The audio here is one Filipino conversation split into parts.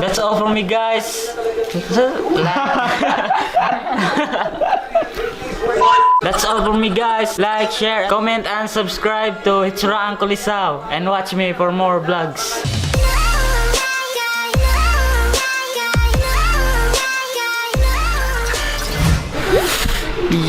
That's all from me, guys. That's all from me, guys. Like, share, comment, and subscribe to Hitsura Uncle Isao. And watch me for more vlogs.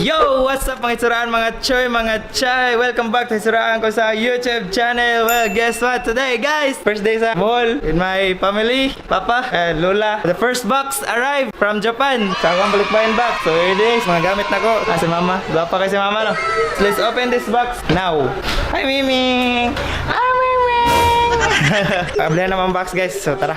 Yo! What's up mga Hitsuraan, mga choy, mga chay? Welcome back to Hitsuraan ko sa YouTube channel. Well, guess what? Today, guys, first day sa mall with my family, Papa and Lola. The first box arrived from Japan. Sa akong balikbayan box. So, here it is. Mga gamit na ko. Si Mama. Guwapa kay si Mama, no? So, let's open this box now. Hi, Miming! Hi, Miming! Pablihan naman box, guys. So, tara.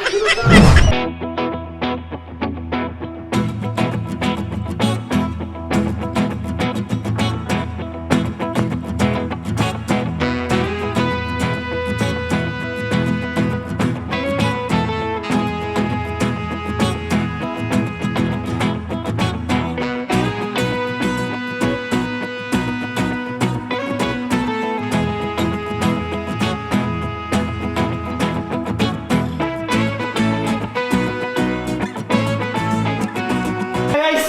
Guys!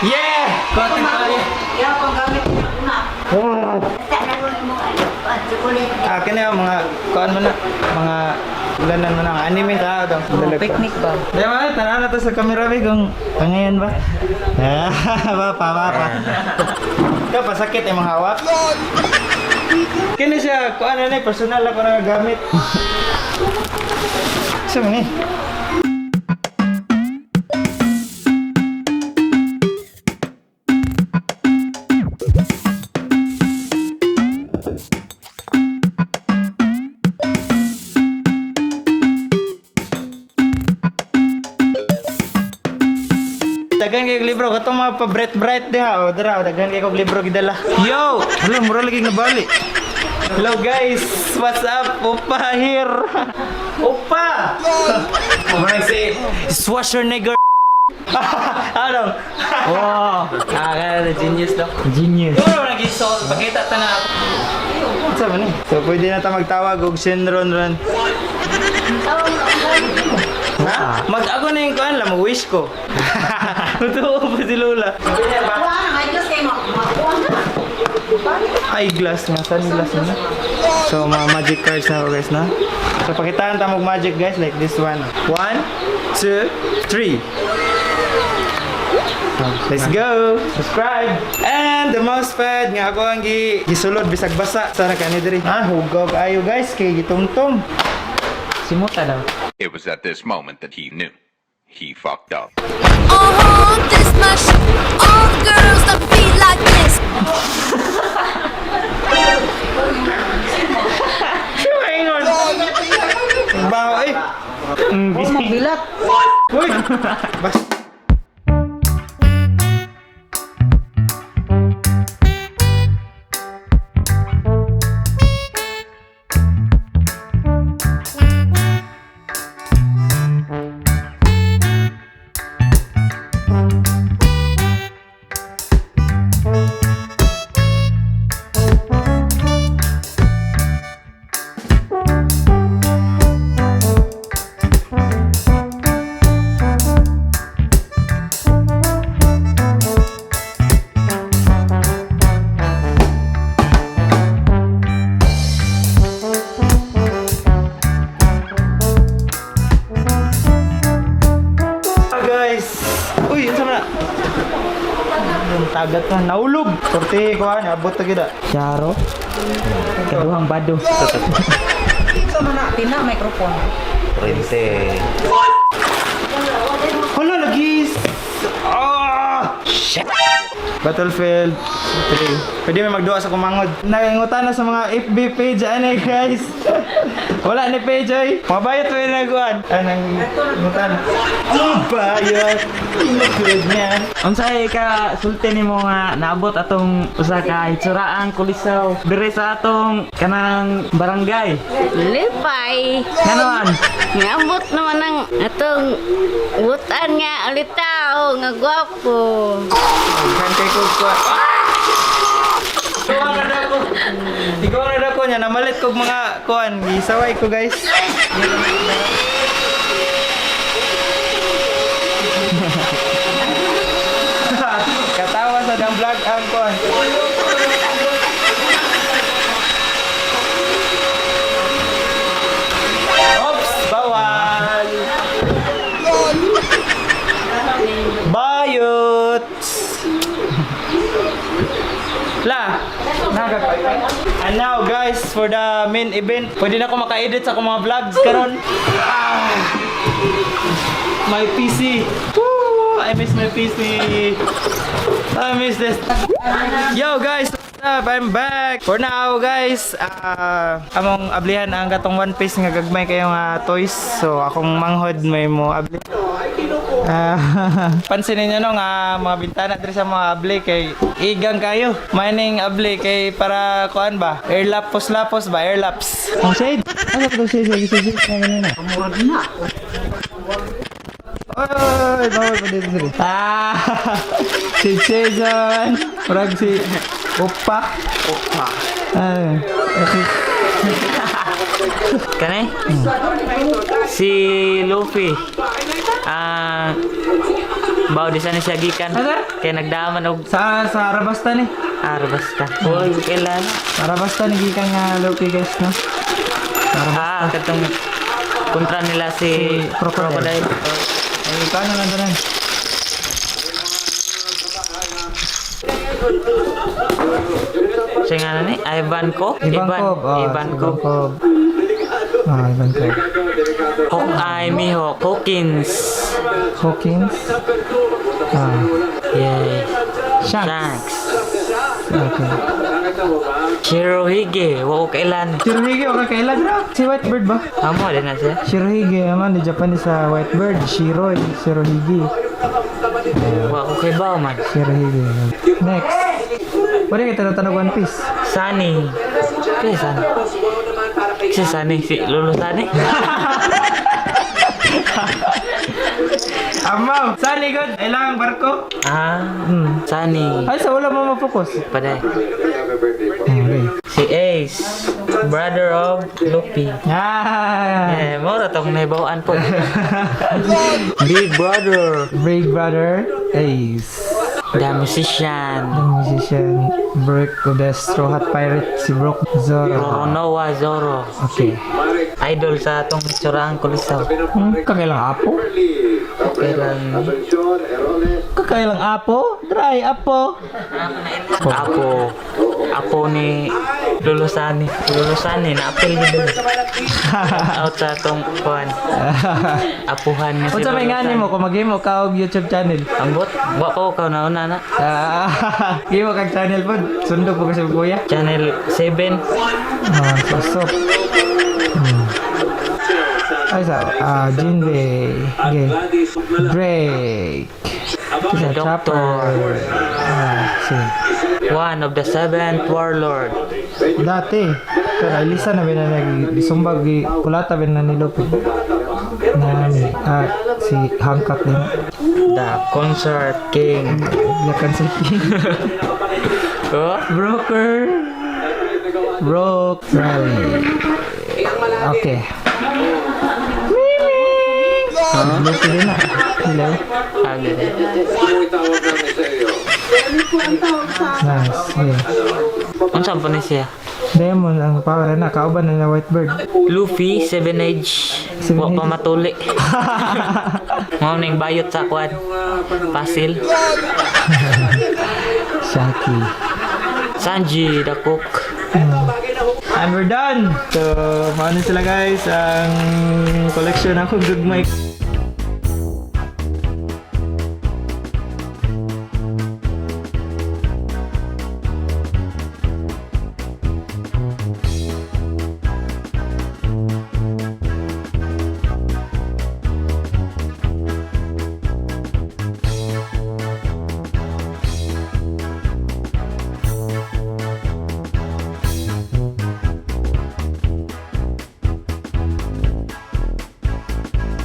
Yeah! Konti pa rin. Kaya pang gamit niya una. Sana mo yung mga chocolate. Akin na mga kuan mo na. Mga ulanan mo na. Anime ta daw. Picnic ba? Di ba? Tara na to sa camera ba kung pangayon ba? Papa. Ikaw pasakit yung mga hawak. Kaya siya, kuan na na, personal ako na gamit. Saan mo ni? Dagan kayo libro, katong mga pa-bright diha. O, dara, dagan kayo libro gidala. Yo! Hala, mura lagi nabali. Hello guys! What's up? Opa here! Opa! Muna say, swash your nigger. Ano? Wow! Kaya genius daw. Genius. Ito naman nag-isol. Pakita ta na ako. Saan ba ni? So, pwede na ta magtawag og Shenron Ron. Ha? Mag-ako na yung kuhan lang, mag-wish ko. Totoo pa si Lola. Wala na, may Diyos kayo makuha na. Eyeglass nga, sunglass na. So, mga magic cards na ako guys na. So, pakitaan ta mag magic guys, like this one. 1, 2, 3. Let's go! Subscribe! And the mousepad nga ako ang gisulod bisag basa. Sana ka ni diri. Hugog ayo guys, kay gitungtong. Simuta daw. It was at this moment that he knew. He fucked up. Oh, this much. All the girls that feel like this. Ingon! Baho eh! Magbilat. Uy! Bas! Tagat na naulog. Sorte ko ani abot ta gid. Charo. Kaduhang bado. Ito mo na, tina, microphone. Hala lagi. Shit. Battlefield 3. Pwede may magduwa sa kumangod. Nangingutan na sa mga FB page ani guys. Wala ni page ay. Mabayot pa yung naguan. Nangingutan. Mabayot. Inagulad niya. Unsay ka sulti nimo nga naabot atong usa ka Hitsuraan Kulisaw dire sa atong kanang barangay. Lipay. Kanuan? Ngabot naman ang atong butan nga alitaw nga gwapo. Kan kay ko kwa. Ikaw na dako niya namalit kog mga kuan. Gisaway ko guys. Kanang vlog ang kon. Oops, bawal. Bayot. La. And now guys, for the main event, pwede na ako maka-edit sa akong mga vlogs karon. My PC. Woo! I miss my PC. I miss this. Yo guys, what's up? I'm back. For now guys, among ablihan ang gatong One Piece nga gagmay kayo nga toys. So akong manghod may mo abli. Pansinin niyo no nga mga bintana diri sa mga abli kay igang kayo. Mining abli kay para kuan ba? Airlapos ba? Airlaps. Ang shade. Ano to shade? Sige. Murag na. Oy, bawal pa dito sila. Si Jason. Murag si Opa. Okay. Kanay? Si Luffy. Bawo di sana siya gikan. Kaya nagdaman og Sa Arabasta ni. basta. Huwag kailan. Arabasta ni gikan nga Luffy guys no. Katong kontra nila si Crocodile. Ay, paano lang tanan? Siya nga na ni? Ivankov. Ivankov. Ivankov. Ivankov. Hawkeye Mihawk. Hawkins. Hawkins. Yay. Shanks. Okay. Shirohige. Wow, kailan. Shirohige, okay kailan bro? Si Whitebird ba? Amo, din na siya. Shirohige, naman, di Japanese sa Whitebird. Shirohige. Wow, okay ba man? Shirohige. Next. Pwede kita tatanong One Piece. Sunny. Okay, Sunny. Si Sunny. Si Lolo Sunny. Amaw! Sunny good! Ilang barko? Sunny. Ay, sa wala mo ma-focus. Paday. Okay. Si Ace. Brother of Luffy. Mura tong naibawaan po. Big Brother. Big Brother Ace. The Musician. The musician. Brook of the Straw Hat Pirate. Si Brook Zoro. Roronoa Zoro. Okay. Idol sa atong tsuraang kulisaw. Kakailang apo? Kailan Kakailang apo? Dry apo? Apo ni Lolo Sunny. Lolo Sunny na apel gid. Out sa atong kuan. Apuhan ni si Unsa may ngani mo kung mag-imo ka og YouTube channel? Ambot, wa ko kauna-una na. Gimo kag channel pod. Sundo po kasi kuya. Channel 7. Sosop. Ay sa Jinbei. Okay. Drake. The Doctor. Sige. One of the 7th Warlord. Dati, pero ilisa na ba na nagisumbag kulata ba na nilopi na si Hancock din. The Concert King. Lakan si King. Broker. Broke Rally. Okay. Lupi din na. Hello. Nice. Yeah. Unsa pa ni siya? Demon ang power na kauban na Whitebird. Luffy 7 Age. Wa pa matuli. Mao ning bayot sa kwan. Pasil. Shaki. Sanji the Cook. And we're done! So, maano sila guys, ang collection akong gugmay.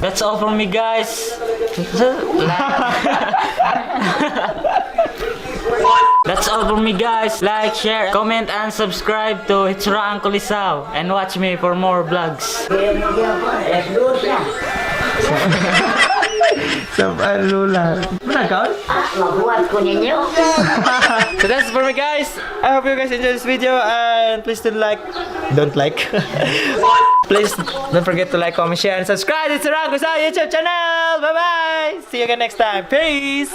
That's all from me, guys. That's all from me, guys. Like, share, comment, and subscribe to Hitsura Uncle Isao and watch me for more vlogs. Sa Lula. Managaw? Mabuhat ko ninyo. So that's it for me, guys. I hope you guys enjoyed this video, and please don't like. Please don't forget to like, comment, share, and subscribe to Sarang Kusao YouTube channel. Bye bye. See you again next time. Peace.